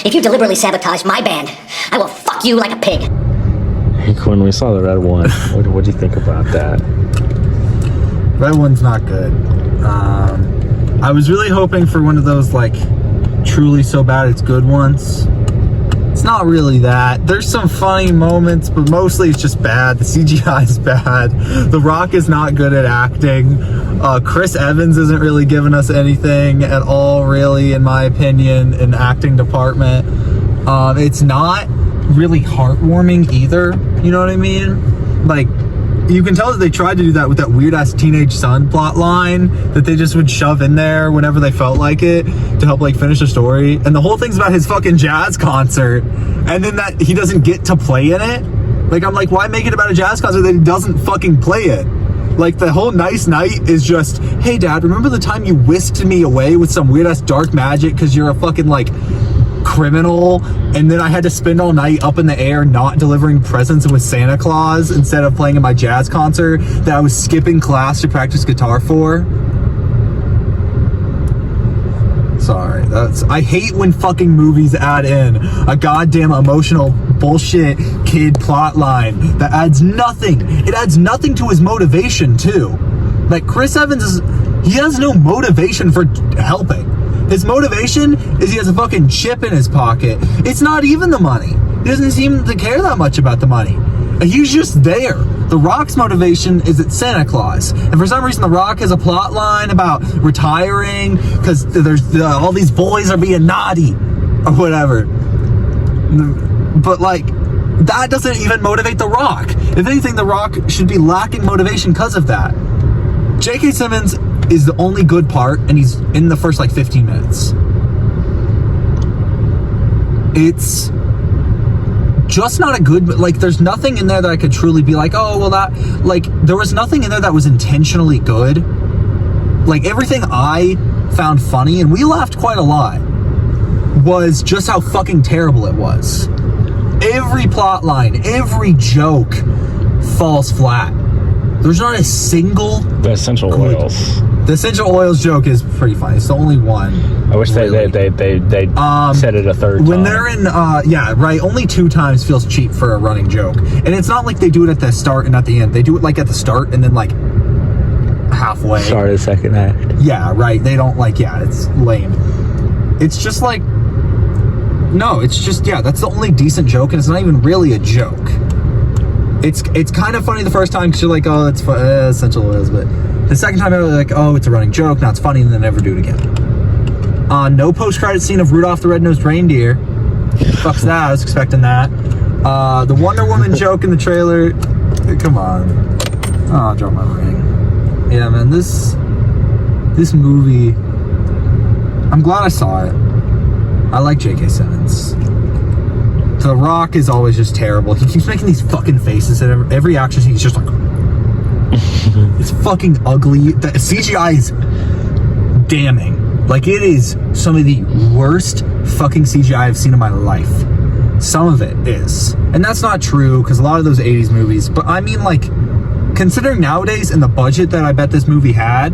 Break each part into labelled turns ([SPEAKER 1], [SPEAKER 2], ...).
[SPEAKER 1] If you deliberately sabotage my band, I will fuck you like a pig.
[SPEAKER 2] Hey, Quinn, we saw the red one. What do you think about that?
[SPEAKER 3] Red one's not good. I was really hoping for one of those, like, truly so bad it's good ones. It's not really that. There's some funny moments, but mostly it's just bad. The CGI is bad. The Rock is not good at acting. Chris Evans isn't really giving us anything at all, really, in my opinion, in the acting department. It's not really heartwarming either. You know what I mean? Like, you can tell that they tried to do that with that weird-ass teenage son plot line that they just would shove in there whenever they felt like it to help, like, finish the story. And the whole thing's about his fucking jazz concert, and then that he doesn't get to play in it. Like, I'm like, why make it about a jazz concert that he doesn't fucking play it? Like, the whole nice night is just, hey, Dad, remember the time you whisked me away with some weird-ass dark magic because you're a fucking, like, criminal, and then I had to spend all night up in the air not delivering presents with Santa Claus instead of playing in my jazz concert that I was skipping class to practice guitar for. Sorry, I hate when fucking movies add in a goddamn emotional bullshit kid plot line that adds nothing. It adds nothing to his motivation too. Like, Chris Evans he has no motivation for helping. His motivation is he has a fucking chip in his pocket. It's not even the money. He doesn't seem to care that much about the money. He's just there. The Rock's motivation is it's Santa Claus. And for some reason, The Rock has a plot line about retiring because there's all these boys are being naughty or whatever. But, like, that doesn't even motivate The Rock. If anything, The Rock should be lacking motivation because of that. J.K. Simmons is the only good part, and he's in the first, like, 15 minutes. It's just not a good, like, there's nothing in there that I could truly be like, oh, well, that, like, there was nothing in there that was intentionally good. Like, everything I found funny, and we laughed quite a lot, was just how fucking terrible it was. Every plot line, every joke falls flat. There's not a single...
[SPEAKER 2] The essential oils.
[SPEAKER 3] The essential oils joke is pretty funny. It's the only one.
[SPEAKER 2] I wish
[SPEAKER 3] really.
[SPEAKER 2] they said it a third time.
[SPEAKER 3] When they're in, yeah, right, only 2 times feels cheap for a running joke. And it's not like they do it at the start and at the end. They do it, like, at the start and then, like, halfway.
[SPEAKER 2] Start of the second act.
[SPEAKER 3] Yeah, right. They don't, like, yeah, it's lame. It's just, like, no, it's just, yeah, that's the only decent joke, and it's not even really a joke. It's kind of funny the first time because you're like, oh, it's essential oils, but the second time you're like, oh, it's a running joke, now it's funny, and then never do it again. No post-credit scene of Rudolph the Red-Nosed Reindeer. Fuck's that, I was expecting that. The Wonder Woman joke in the trailer, come on. Oh, I'll drop my ring. Yeah, man, this movie, I'm glad I saw it. I like J.K. Simmons. The Rock is always just terrible. He keeps making these fucking faces at every action scene. He's just like, it's fucking ugly. The CGI is damning. Like, it is some of the worst fucking CGI I've seen in my life. Some of it is. And that's not true, because a lot of those 80s movies, but I mean, like, considering nowadays and the budget that I bet this movie had,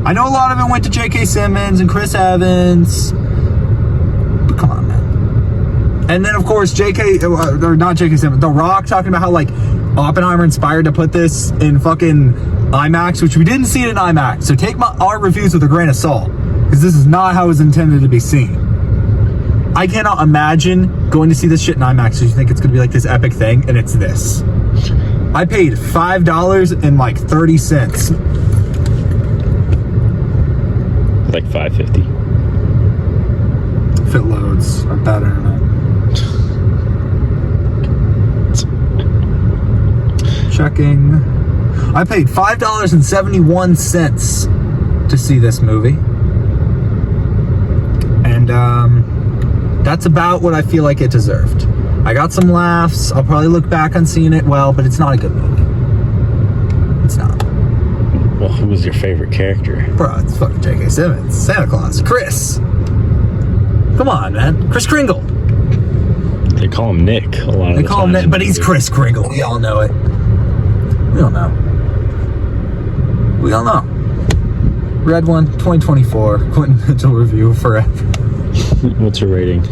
[SPEAKER 3] I know a lot of it went to J.K. Simmons and Chris Evans, but come on, man. And then, of course, or not J.K. Simmons, The Rock talking about how, like, Oppenheimer inspired to put this in fucking IMAX, which we didn't see it in IMAX. So take our reviews with a grain of salt, because this is not how it's intended to be seen. I cannot imagine going to see this shit in IMAX because you think it's going to be like this epic thing, and it's this. I paid $5 and like 30 cents.
[SPEAKER 2] Like $5.50.
[SPEAKER 3] If it loads, I bet internet. Checking. I paid $5.71 to see this movie. And that's about what I feel like it deserved. I got some laughs. I'll probably look back on seeing it well, but it's not a good movie. It's not.
[SPEAKER 2] Well, who was your favorite character?
[SPEAKER 3] Bro, it's fucking J.K. Simmons. Santa Claus. Chris. Come on, man. Chris Kringle.
[SPEAKER 2] They call him Nick a lot of
[SPEAKER 3] They
[SPEAKER 2] the
[SPEAKER 3] call him
[SPEAKER 2] time
[SPEAKER 3] Nick, but he's Chris Kringle. We all know it. We all know. We all know. Red One, 2024. Quentin Mitchell review forever.
[SPEAKER 2] What's your rating?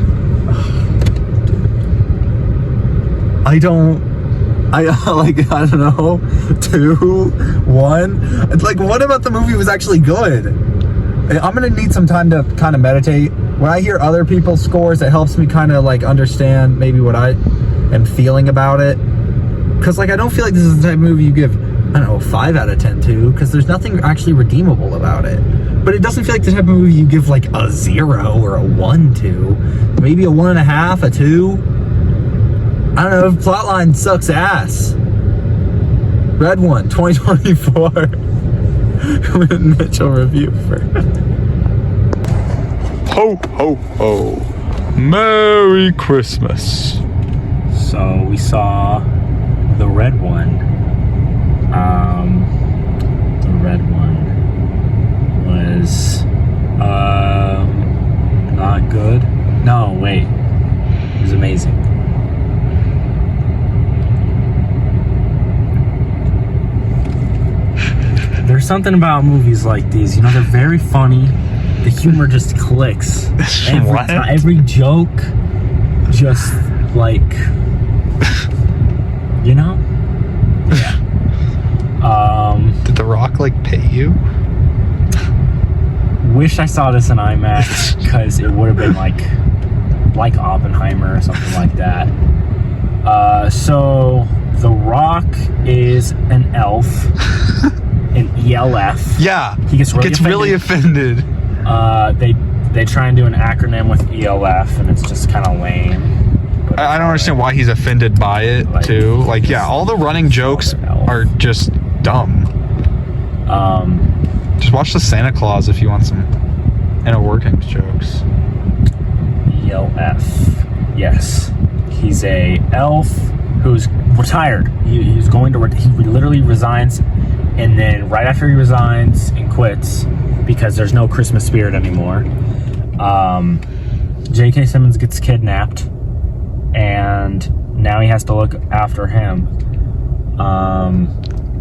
[SPEAKER 3] I don't know, 2, 1. It's like, what about the movie was actually good? I'm gonna need some time to kind of meditate. When I hear other people's scores, it helps me kind of like understand maybe what I am feeling about it. Because like, I don't feel like this is the type of movie you give, I don't know, 5 out of 10 to, because there's nothing actually redeemable about it. But it doesn't feel like the type of movie you give like a 0 or a 1 to. Maybe a 1.5, a 2. I don't know, if plotline sucks ass. Red One, 2024. With Mitchell review for.
[SPEAKER 4] Ho, ho, ho. Merry Christmas.
[SPEAKER 5] So we saw the red one. The red one was not good. No, wait. It was amazing. There's something about movies like these, you know, they're very funny. The humor just clicks. Every joke just like, you know? Yeah.
[SPEAKER 4] Did The Rock like pay you?
[SPEAKER 5] Wish I saw this in IMAX because it would have been like Oppenheimer or something like that. So The Rock is an elf, an ELF.
[SPEAKER 4] Yeah.
[SPEAKER 5] He gets really
[SPEAKER 4] offended.
[SPEAKER 5] They try and do an acronym with ELF, and it's just kind of lame.
[SPEAKER 4] I don't understand why he's offended by it too. Like, yeah, all the running jokes are just dumb. Just watch the Santa Claus if you want some inner workings jokes.
[SPEAKER 5] ELF. Yes. He's a elf who's retired. He's going to he literally resigns, and then right after he resigns and quits because there's no Christmas spirit anymore, J.K. Simmons gets kidnapped, and now he has to look after him.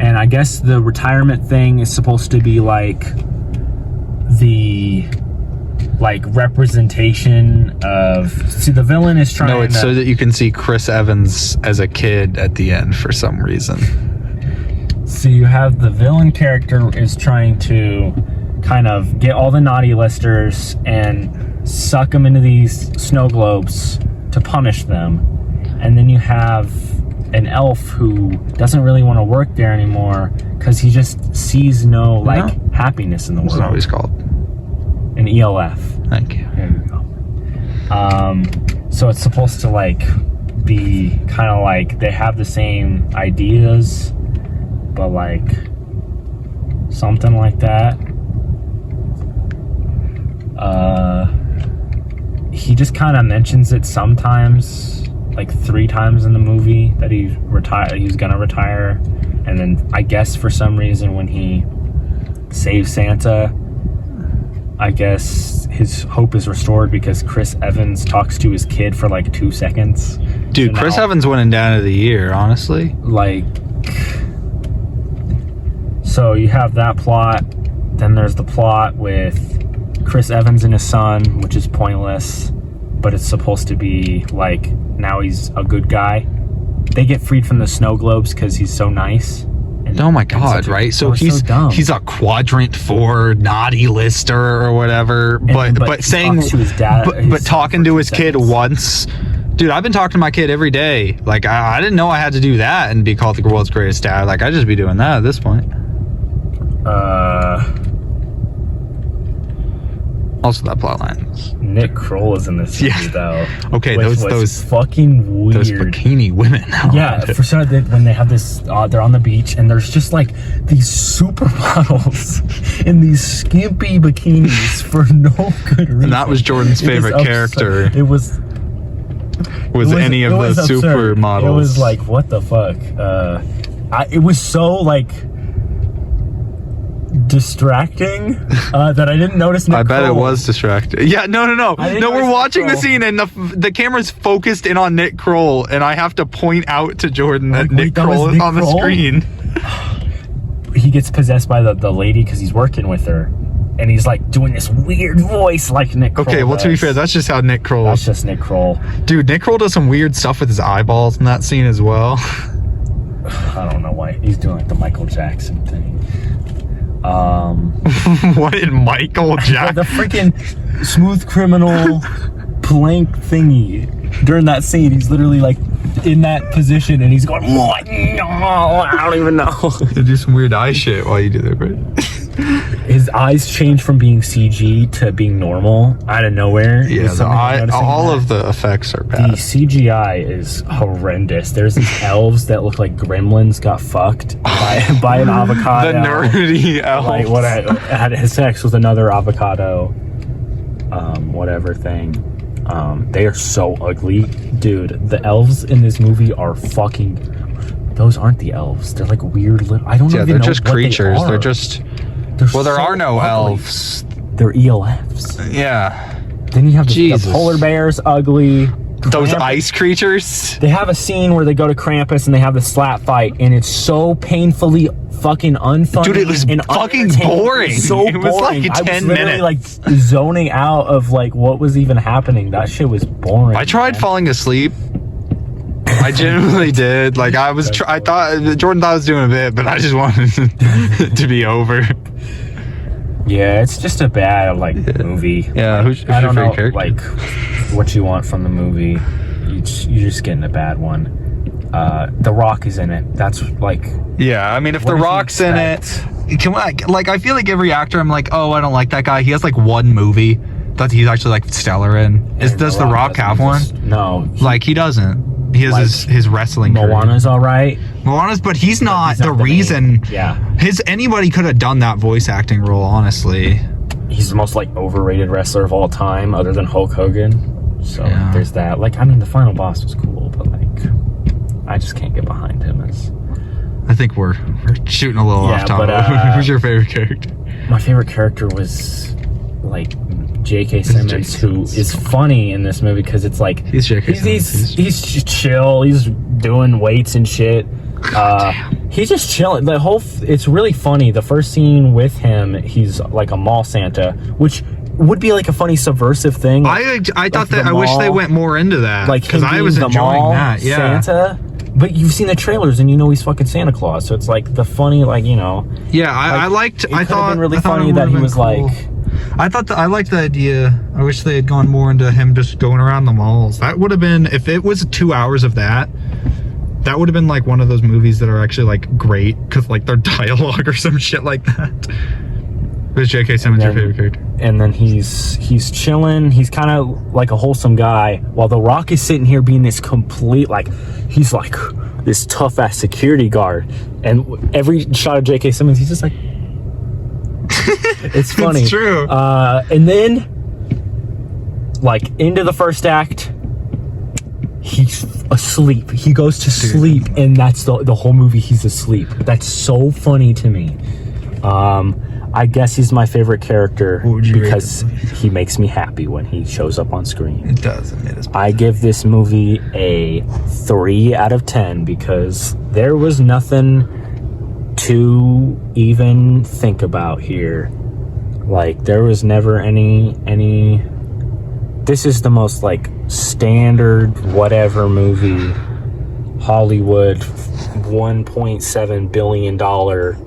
[SPEAKER 5] And I guess the retirement thing is supposed to be like the representation of, see, the villain is trying.
[SPEAKER 4] No, it's so that you can see Chris Evans as a kid at the end for some reason.
[SPEAKER 5] So you have the villain character is trying to kind of get all the naughty listers and suck them into these snow globes to punish them. And then you have an elf who doesn't really want to work there anymore because he just sees no happiness in the
[SPEAKER 4] What's
[SPEAKER 5] world.
[SPEAKER 4] that what he's called?
[SPEAKER 5] An ELF.
[SPEAKER 4] Thank you.
[SPEAKER 5] There you go. So it's supposed to be kind of like they have the same ideas, but like something like that. He just kind of mentions it sometimes, like 3 times in the movie, that he's gonna retire, and then I guess for some reason when he saves Santa, I guess his hope is restored because Chris Evans talks to his kid for like 2 seconds.
[SPEAKER 4] Dude, Chris Evans winning down of the year, honestly.
[SPEAKER 5] So you have that plot. Then there's the plot with Chris Evans and his son, which is pointless, but it's supposed to be like now he's a good guy. They get freed from the snow globes because he's so nice.
[SPEAKER 4] Oh my God, right? So he's a quadrant 4 naughty lister or whatever, but saying
[SPEAKER 5] to his dad,
[SPEAKER 4] but talking to his kid once. Dude, I've been talking to my kid every day. Like, I didn't know I had to do that and be called the world's greatest dad. Like, I'd just be doing that at this point. Also, that plot line.
[SPEAKER 5] Nick Kroll is in this movie, though.
[SPEAKER 4] Okay, those
[SPEAKER 5] fucking weird.
[SPEAKER 4] Those bikini women.
[SPEAKER 5] Yeah, for sure. When they have this, they're on the beach, and there's just like these supermodels in these skimpy bikinis for no good reason.
[SPEAKER 4] And that was Jordan's favorite character.
[SPEAKER 5] It was
[SPEAKER 4] any of the supermodels.
[SPEAKER 5] It was like, what the fuck? It was so like distracting that I didn't notice Nick
[SPEAKER 4] I bet
[SPEAKER 5] Kroll.
[SPEAKER 4] it was distracting. Yeah, no. We're watching the scene and the camera's focused in on Nick Kroll, and I have to point out to Jordan that Nick Kroll is on the screen.
[SPEAKER 5] He gets possessed by the lady because he's working with her, and he's like doing this weird voice like Nick Kroll
[SPEAKER 4] Okay, well, to be
[SPEAKER 5] does.
[SPEAKER 4] fair, that's just how Nick Kroll.
[SPEAKER 5] That's just Nick Kroll.
[SPEAKER 4] Dude, Nick Kroll does some weird stuff with his eyeballs in that scene as well.
[SPEAKER 5] I don't know why he's doing like the Michael Jackson thing.
[SPEAKER 4] What did Michael
[SPEAKER 5] The
[SPEAKER 4] Jackson?
[SPEAKER 5] freaking Smooth Criminal plank thingy during that scene. He's literally like in that position, and he's going, "What? No, I don't even know."
[SPEAKER 4] You do some weird eye shit while you do that, right?
[SPEAKER 5] His eyes change from being CG to being normal out of nowhere.
[SPEAKER 4] Yeah,
[SPEAKER 5] Was somebody noticing
[SPEAKER 4] all
[SPEAKER 5] that?
[SPEAKER 4] of the effects are
[SPEAKER 5] The
[SPEAKER 4] bad.
[SPEAKER 5] CGI is horrendous. There's these elves that look like gremlins got fucked by an avocado.
[SPEAKER 4] The nerdy elves.
[SPEAKER 5] Like what I had sex with another avocado, whatever thing. They are so ugly, dude. The elves in this movie are fucking. Those aren't the elves. They're like weird little. I don't
[SPEAKER 4] Yeah,
[SPEAKER 5] even
[SPEAKER 4] they're
[SPEAKER 5] know
[SPEAKER 4] just
[SPEAKER 5] what
[SPEAKER 4] creatures.
[SPEAKER 5] They
[SPEAKER 4] They're
[SPEAKER 5] are.
[SPEAKER 4] just.
[SPEAKER 5] They're
[SPEAKER 4] Well, there
[SPEAKER 5] so
[SPEAKER 4] are no
[SPEAKER 5] ugly.
[SPEAKER 4] elves.
[SPEAKER 5] They're ELFs.
[SPEAKER 4] Yeah.
[SPEAKER 5] Then you have the
[SPEAKER 4] Jesus.
[SPEAKER 5] polar bears, ugly.
[SPEAKER 4] Those
[SPEAKER 5] Krampus-
[SPEAKER 4] ice creatures.
[SPEAKER 5] They have a scene where they go to Krampus and they have the slap fight, and it's so painfully fucking unfunny.
[SPEAKER 4] Dude, it was
[SPEAKER 5] and
[SPEAKER 4] fucking
[SPEAKER 5] unentertaining.
[SPEAKER 4] boring.
[SPEAKER 5] It was so
[SPEAKER 4] It was like
[SPEAKER 5] boring. I
[SPEAKER 4] 10
[SPEAKER 5] was literally
[SPEAKER 4] minutes.
[SPEAKER 5] like zoning out of like what was even happening. That shit was boring.
[SPEAKER 4] I tried
[SPEAKER 5] man.
[SPEAKER 4] falling asleep. I genuinely did. Like I was. I thought Jordan thought I was doing a bit, but I just wanted it to be over.
[SPEAKER 5] Yeah, it's just a bad like movie.
[SPEAKER 4] Yeah, who's
[SPEAKER 5] I
[SPEAKER 4] your
[SPEAKER 5] don't know,
[SPEAKER 4] favorite character?
[SPEAKER 5] like what you want from the movie. You're just getting a bad one. The Rock is in it. That's like
[SPEAKER 4] Yeah, I mean, if
[SPEAKER 5] What
[SPEAKER 4] The
[SPEAKER 5] did you
[SPEAKER 4] Rock's in
[SPEAKER 5] expect?
[SPEAKER 4] it, can I, like, I feel like every actor, I'm like, oh, I don't like that guy. He has like one movie that he's actually like stellar in.
[SPEAKER 5] and
[SPEAKER 4] Does The Rock
[SPEAKER 5] doesn't
[SPEAKER 4] have one?
[SPEAKER 5] just- No,
[SPEAKER 4] Like, he doesn't. He has
[SPEAKER 5] Like,
[SPEAKER 4] his wrestling career.
[SPEAKER 5] Moana's all right.
[SPEAKER 4] Moana's, but he's not
[SPEAKER 5] He's
[SPEAKER 4] the
[SPEAKER 5] not the main-
[SPEAKER 4] reason.
[SPEAKER 5] Yeah.
[SPEAKER 4] Anybody could have done that voice acting role, honestly.
[SPEAKER 5] He's the most like overrated wrestler of all time, other than Hulk Hogan. So
[SPEAKER 4] Yeah.
[SPEAKER 5] there's that. Like, I mean, the final boss was cool, but like, I just can't get behind him.
[SPEAKER 4] I think we're shooting a little
[SPEAKER 5] Yeah,
[SPEAKER 4] off topic.
[SPEAKER 5] but,
[SPEAKER 4] Who's your favorite character?
[SPEAKER 5] My favorite character was like J.K. Simmons,
[SPEAKER 4] J.K.
[SPEAKER 5] who
[SPEAKER 4] Simmons.
[SPEAKER 5] is funny in this movie because it's like
[SPEAKER 4] He's J.K. Simmons.
[SPEAKER 5] he's chill. He's doing weights and shit. He's just chilling. The whole it's really funny. The first scene with him, he's like a mall Santa, which would be like a funny subversive thing.
[SPEAKER 4] I thought
[SPEAKER 5] the
[SPEAKER 4] that I wish they
[SPEAKER 5] mall-
[SPEAKER 4] went more into that,
[SPEAKER 5] like
[SPEAKER 4] because
[SPEAKER 5] him
[SPEAKER 4] I
[SPEAKER 5] being
[SPEAKER 4] was
[SPEAKER 5] the
[SPEAKER 4] enjoying
[SPEAKER 5] mall
[SPEAKER 4] that. Yeah,
[SPEAKER 5] Santa. But you've seen the trailers and you know he's fucking Santa Claus. So it's like the funny, like, you know.
[SPEAKER 4] yeah. I
[SPEAKER 5] like,
[SPEAKER 4] liked.
[SPEAKER 5] It
[SPEAKER 4] I
[SPEAKER 5] could have
[SPEAKER 4] thought
[SPEAKER 5] been really
[SPEAKER 4] I thought it
[SPEAKER 5] funny that
[SPEAKER 4] would've
[SPEAKER 5] he
[SPEAKER 4] been
[SPEAKER 5] was
[SPEAKER 4] cool.
[SPEAKER 5] like.
[SPEAKER 4] I thought I liked the idea. I wish they had gone more into him just going around the malls. That would have been, if it was 2 hours of that. That would have been like one of those movies that are actually like great because like their dialogue or some shit like that. Who's J.K. Simmons your favorite character?
[SPEAKER 5] And then he's chilling. He's kind of like a wholesome guy, while The Rock is sitting here being this complete, like, he's like this tough ass security guard. And every shot of J.K. Simmons, he's just like, it's funny.
[SPEAKER 4] It's true.
[SPEAKER 5] And then, like, into the first act, he's asleep. He goes to sleep, and that's the whole movie. He's asleep. That's so funny to me. I guess he's my favorite character
[SPEAKER 4] What would you rate
[SPEAKER 5] because
[SPEAKER 4] the movie?
[SPEAKER 5] he makes me happy when he shows up on screen.
[SPEAKER 4] It does. It is.
[SPEAKER 5] I give this movie a 3 out of 10 because there was nothing to even think about here. Like, there was never any this is the most like standard whatever movie, Hollywood, $1.7 billion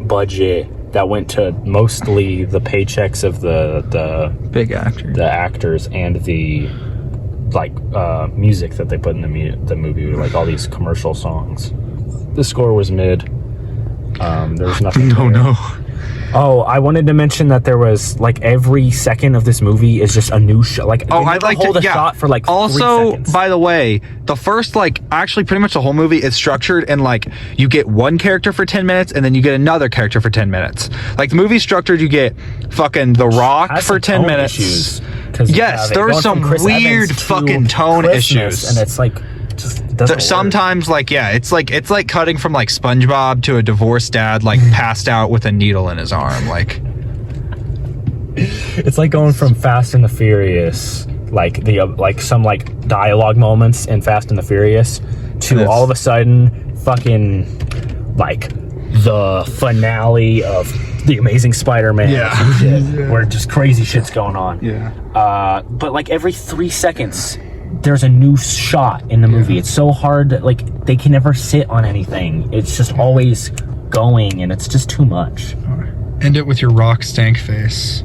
[SPEAKER 5] budget that went to mostly the paychecks of the
[SPEAKER 4] Big actor.
[SPEAKER 5] actors and the like music that they put in the movie, like all these commercial songs. The score was mid. There was nothing.
[SPEAKER 4] Oh
[SPEAKER 5] there.
[SPEAKER 4] no.
[SPEAKER 5] Oh, I wanted to mention that there was like every second of this movie is just a new shot. Like,
[SPEAKER 4] Oh,
[SPEAKER 5] they
[SPEAKER 4] I'd
[SPEAKER 5] never
[SPEAKER 4] like
[SPEAKER 5] hold
[SPEAKER 4] to.
[SPEAKER 5] a
[SPEAKER 4] Yeah.
[SPEAKER 5] shot for like 3
[SPEAKER 4] also,
[SPEAKER 5] seconds.
[SPEAKER 4] by the way, the first actually pretty much the whole movie is structured in like you get one character for 10 minutes and then you get another character for 10 minutes. Like the movie's structured, you get fucking The Rock
[SPEAKER 5] Has
[SPEAKER 4] for
[SPEAKER 5] some
[SPEAKER 4] 10
[SPEAKER 5] tone
[SPEAKER 4] minutes.
[SPEAKER 5] issues, 'cause you
[SPEAKER 4] Yes,
[SPEAKER 5] have it
[SPEAKER 4] there are
[SPEAKER 5] going
[SPEAKER 4] some
[SPEAKER 5] from Chris
[SPEAKER 4] weird
[SPEAKER 5] Evans to
[SPEAKER 4] fucking tone
[SPEAKER 5] Christmas,
[SPEAKER 4] issues.
[SPEAKER 5] and it's like just doesn't work.
[SPEAKER 4] Sometimes it's like cutting from like SpongeBob to a divorced dad like passed out with a needle in his arm. Like
[SPEAKER 5] It's like going from Fast and the Furious, like the like some like dialogue moments in Fast and the Furious, to
[SPEAKER 4] Yes.
[SPEAKER 5] all of a sudden fucking like the finale of The Amazing Spider-Man.
[SPEAKER 4] Yeah.
[SPEAKER 5] or some shit,
[SPEAKER 4] Yeah.
[SPEAKER 5] where just crazy shit's going on.
[SPEAKER 4] Yeah.
[SPEAKER 5] But like every 3 seconds, there's a new shot in the movie. It's so hard that, like, they can never sit on anything. It's just always going, and it's just too much.
[SPEAKER 4] End it with your rock stank face.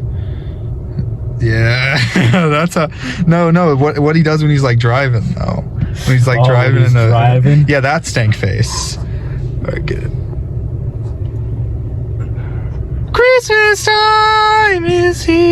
[SPEAKER 4] Yeah, that's a no. What he does when he's like driving though, when he's like driving
[SPEAKER 5] he's
[SPEAKER 4] in a
[SPEAKER 5] driving?
[SPEAKER 4] yeah, that's stank face. All right, get it. Christmas time is here.